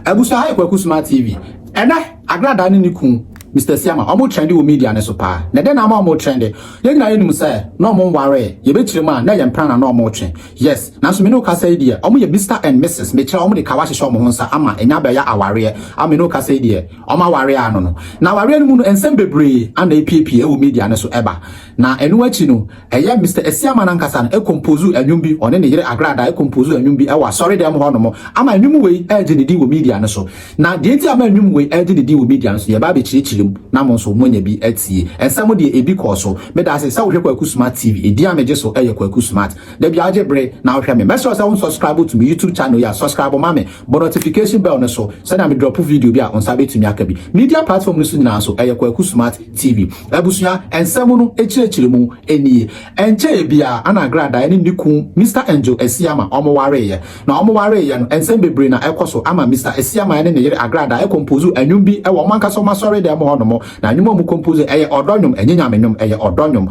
Ebusa ha KwakuSmart TV. Ena Agradaa ni ku Mr. Siama, omo trendy wo media ne so pa. Na den na omo trendy. Ye nyina yenim say, no omo ware, ye betire ma na ye mpra na no omo twen. Yes, na so me no kasa idie. Omo ye Mr and Mrs. Me kira omo de kawa hye omo ho nsa ama enya ba ya aware. Ama no kasa idie. Omo aware ano no. Na aware no mu no ensem bebre ana epiepie wo media ne so eba. Na enu achi no, eye Mr. Siama na nkasa no e compose anwum bi, one ne yere Agradaa e compose anwum bi e wa sorry dem ho no mo. Ama anwum we e je ne di wo media ne so. Na de enti ama anwum we e je ne di wo media ne so ye ba be chiri na mo so monya bi atie ensam de ebi koso me da say wo hwe KwakuSmart TV edi ameje so eye KwakuSmart da bia age bre na wo hwe me meso say won subscribe to my YouTube channel ya subscribe ma me but notification bell ne so say na me drop video bi a on sabe tumi aka bi media platform ne so nyina so eye KwakuSmart TV abusua ensam no echirechire mu enie enche bia ana Agradaa ne niku Mr. Angel Esiama omo ware ye na omo ware ye no ensam bebre na ekoso ama Mr. Esiama ne yere Agradaa e compose anwum bi e wo manka so ma sorry dem ho no na nyuma mu compose eye odonyum enyenya menyum eye odonyum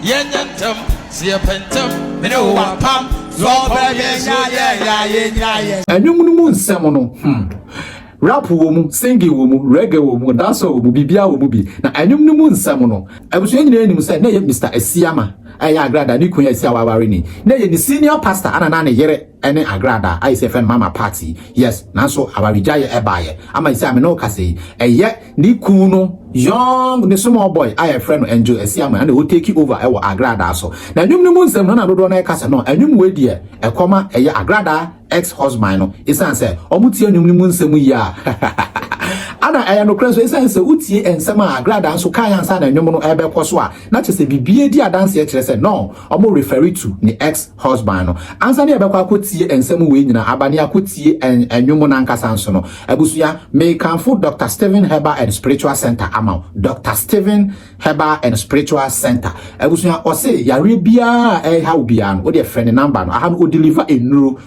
yenyantam siepentam mene wa pam so ya anyum no mu nsem no rap wo mu singing wo mu reggae wo mu dance wo mu bibia wo mu bi na anyum no mu nsem no abuso nyina enim say na ye Mr. Esiama eye Agradaa ni kun Esia waware ni na ye ni senior pastor ana na ne yere ene Agradaa I say friend mama party yes nanso abarija ye ebaye ama isi ame no kase eye ni kun no young the small boy I friend Angel Esiama and will take over e wo Agradaa so na nyum no mu nsem no na dodo na e kase no anyum we die e koma eye Agradaa ex husband no isan say omutie anyum no mu nsem yi a ana aya no krenso isan say utie ensem a Agradaa so kan yansa na nyum no ebe koso a na chese bibie di adanse e kire say no omo refer to ni ex husband no ansa na ebe kwa akotie ensem we nyina abane akotie anyum na nkasa nso no abusuya me kanfo Dr. Stephen Herbal and Spiritual Center ama Dr. Stephen Herbal and Spiritual Center abusuya o say yare bia ha obia no o de friend number no aha no o deliver enuro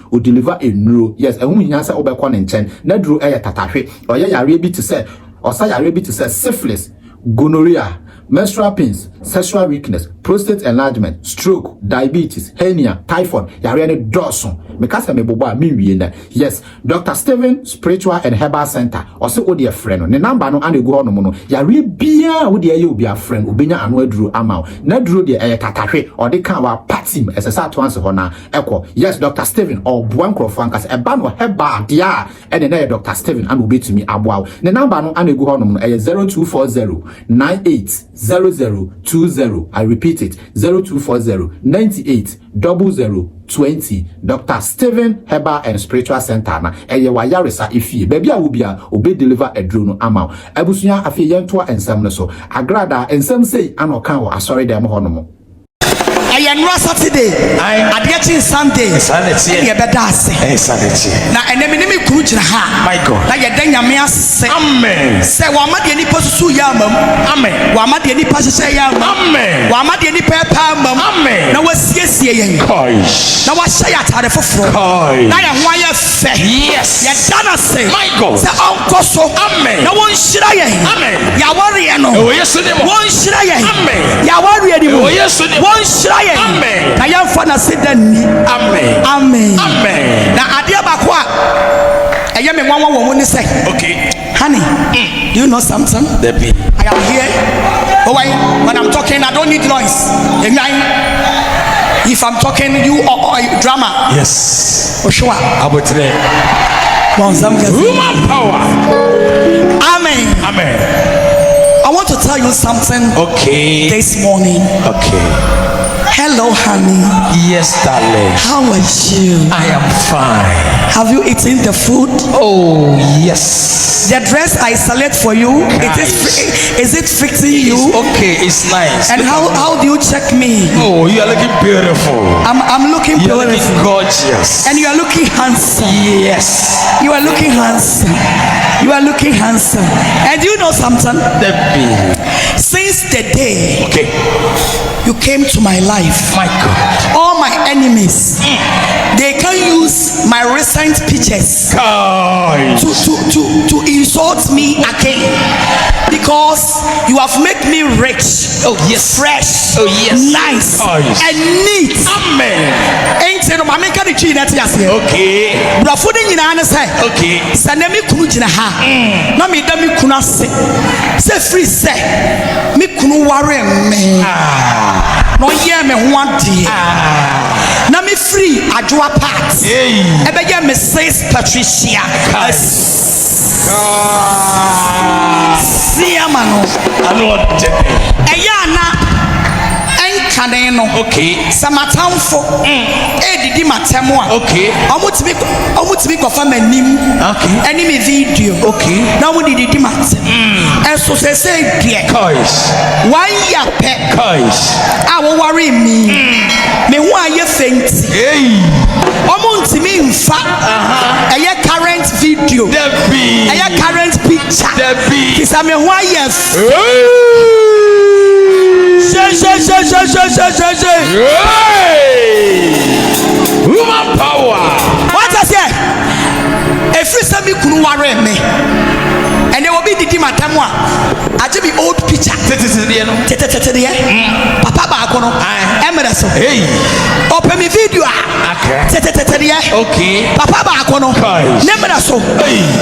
yes ehun hinya say obekọ ne nchen na duro tatahwe o ye yare bi to say o say yare bi to say syphilis gonorrhea menstrual pains sexual weakness prostate enlargement stroke diabetes hernia typhoid yare ne doson me kasa me bobo a me wie na yes Dr. Stephen Spiritual and Herbal Center o se o de friend no ne number no an ego no no yare bia wo de ye obi a friend obenya ano aduru ama na duro de tatahwe o de kan wa party esesa to anse ho na ekọ yes Dr. Stephen o buan krofo ankasa e ba no Herbal dia e de na Dr. Stephen an obetumi aboa ne number no an ego no no 0240 980020 I repeat it 0240 980020 Dr. Stephen Herbal and Spiritual Center na eye wa yaresa ifie baby a wo bia obe deliver adro no ama abusunya afie yento ensem no so Agradaa ensem sei an okan wo asori dem ho no mo ayenwa Saturday adiechi Sunday ye beda ase na enemi ni kuru gira ha my God na ye da nyame ase amen se wa ma de ni posusu ya amam amen wa ma de ni pasese ya amam amen wa ma de ni pepa amam amen na wasiesie yen koish na wa hye ya tare foforo na ye ho aye fe yes ye dana se my God se onkoso amen na won hira yen amen ya wore no o yesu ni mo won hira yen amen ya wore ni mo o yesu ni won hira amen na yamfa na sedani amen amen amen na adia bako a eye me nwanwa wo mu ni say okay honey do you know something the be I am here why when I'm talking I don't need noise if I'm talking you or drama yes Oshua abotre woman power amen amen I want to tell you something okay this morning okay hello honey yes darling how are you I am fine have you eaten the food oh yes the dress I select for you nice. is it fitting you okay it's nice and how do you check me oh you are looking beautiful I'm looking you beautiful are looking gorgeous and you are looking handsome yes you are looking handsome and you know something since the day okay you came to my life my God all my enemies they can use my recent pictures to insult me again because you have made me rich Oh yes. Fresh. Oh yes. Nice. Oh yes. And neat. Amen. Ain't no mama can the tree that yes. Okay. Brafo de nyina na say. Okay. Sanemi kunu gina ha. Na me da me kunu ase. Say free say. Me kunu ware me. No ye me ho ade. Na me free adwoa part. Ebe ye me says Patricia. Siamano. Eyana Enkaneno. Okay. Samatamfo. Edidi matemwa. Okay. Omutimi kofa manim. Okay. Enemy video. Okay. Na wo didi matem. Enso say die. Guys. 1 year pe. Guys. I wo worry me. Me ho aye fenti. Hey. Omuntimi mfa. Eye current video. Debbie. Eye current picture. Debbie. Kisa me ho aye. Woman power. What I say? If you say me kunu ware me, and there will be the matamwa. I just be old picture. Papa ba kono. Emerson. Hey. Open me video. Okay. Papa ba kono. Emerson.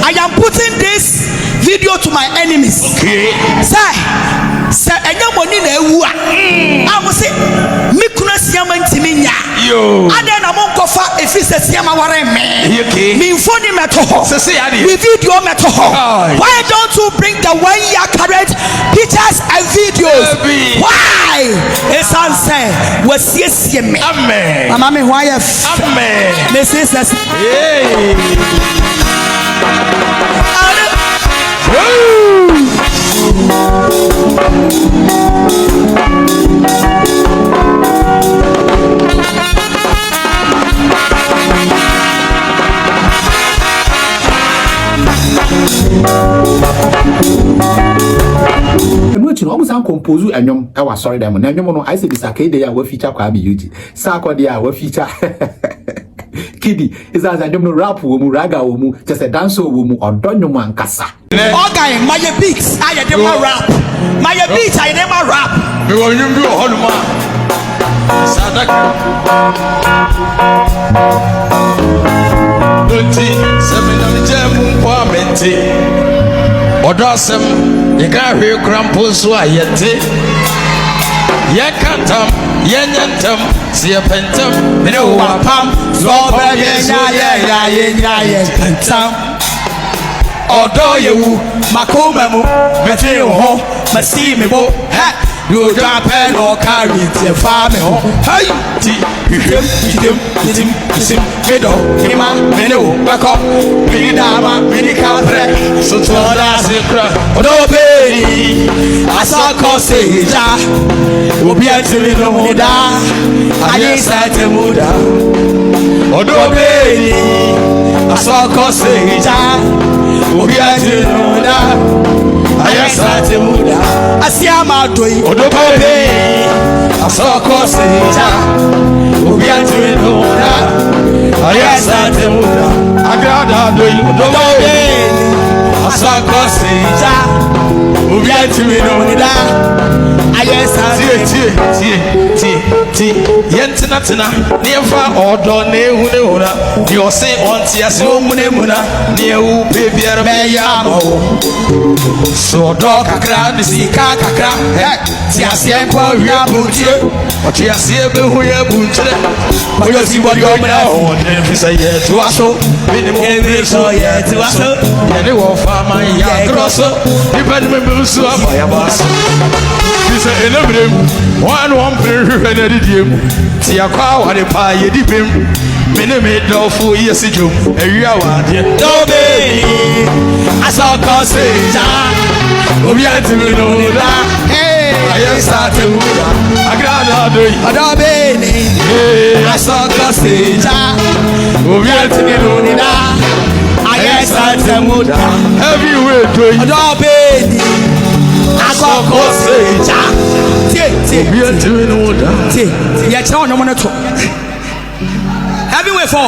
I am putting this video to my enemies. Okay. Say enya money na ewu a. Am say me kuna siama ntimi nya. Yo. Ade na mo nkofa efi se siama ware me. Okay. Me mfoni meto ho. Say ade. Me video meto ho. Why don't you bring the 1 year current pictures and videos? Why? It's answer. Wasiesie me. Amen. Mama me why amen. Me sisters. Hey. Almost compose anyom I was sorry them. Nanyomo I said this Akade ya we feature kwa Beyou. Sarkodie ya we feature Kidi is as anyom rap wo mu raga wo mu just a dance wo mu odonyo ankasa. Okay, my beats I dey rap. My beats I dey rap. Me won you do honuma. Sadaka. Donti seminam jemu kwa mente. Odosem ye ka hwe krampo so ayete. Ye kantam ye nyantam sie pentam me no wapam so be ye kantam. Odo yewu Makoma mu mete ho masi me bo ha you drop and no carry the farm ho hey ti hidim medo hima meno bako mini dama mini kapre so to da sekra odo be asako seja obi atiri no muda aye sate muda odo be asako seja obi atiri no muda aye sate muda asiama doi odo be asako seja obi atiri no muda aye sate muda agrada doi odo be asako seja obi atiri no muda aye sate ti yentina nefa odo na ehunehuna ni ose onti ase omunehuna ni ewu bebiara me ya mo so do kakra ni sika kakra ti ase kwa wi buntie oti ase behu ya buntie oyo si body o mena o ne fi say ye to aso minimum every so ye to aso ye ni wo fa man ya grosso depend me be so ya boss this is elebrem one pre na didiem ti akwa wa de pa ye dipem mene me do fu yes jom ewia wa de do be asako seja obi antimi no la aye sate muda agrada doi odo be ni asako seja obi antimi no la aye sate muda everywhere doi odo be ni asako seja obi antimi no la ye che ono mo to heavyweight for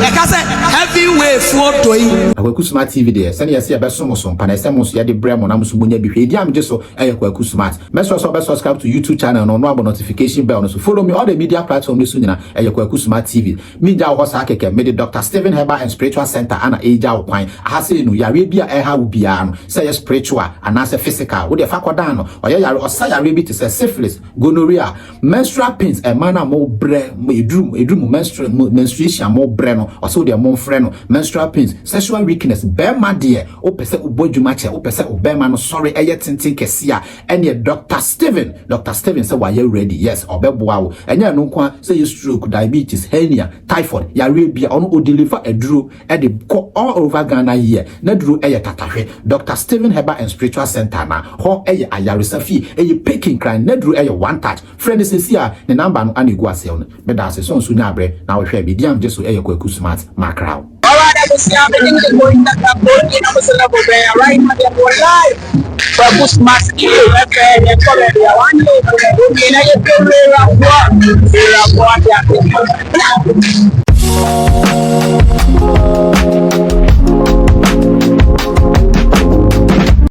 e ka say heavyweight for doyi KwakuSmart TV there send you see a best somo pana say mo so ya de bremo na mo so munya bi hwe di am je so KwakuSmart make sure so subscribe to YouTube channel no no notification bell no so follow me all the media platform so nyina KwakuSmart TV media ho sa keke me the Dr. Stephen Herbal and Spiritual Center ana eja wo kwan aha say no yare bia ha wo bia no say spiritual and as physical wo de fa koda no oya yare osa yare bi to say syphilis gonorrhea menstrual pains e mana mo bre mo edrum menstruation mo bre no oso de mo frɛ no menstrual pains sexual weakness bema de o pese ubodwuma che o pese obema no sorry eye tenten kese a ene Dr. Stephen say why you ready yes obeboa wo enya no kwa say stroke diabetes hernia typhoid yare bia ono o deliver eduro e de all over Ghana here na duro eye tatahwe Dr. Stephen Herbal and Spiritual Center na ho eye ayaresafi eye peking cry na duro eye one touch friend say a ne number no anegu ase no be da se so nya bre na wo hwe bi diam je so eye KwakuSmart macra right now they're live. KwakuSmart TV,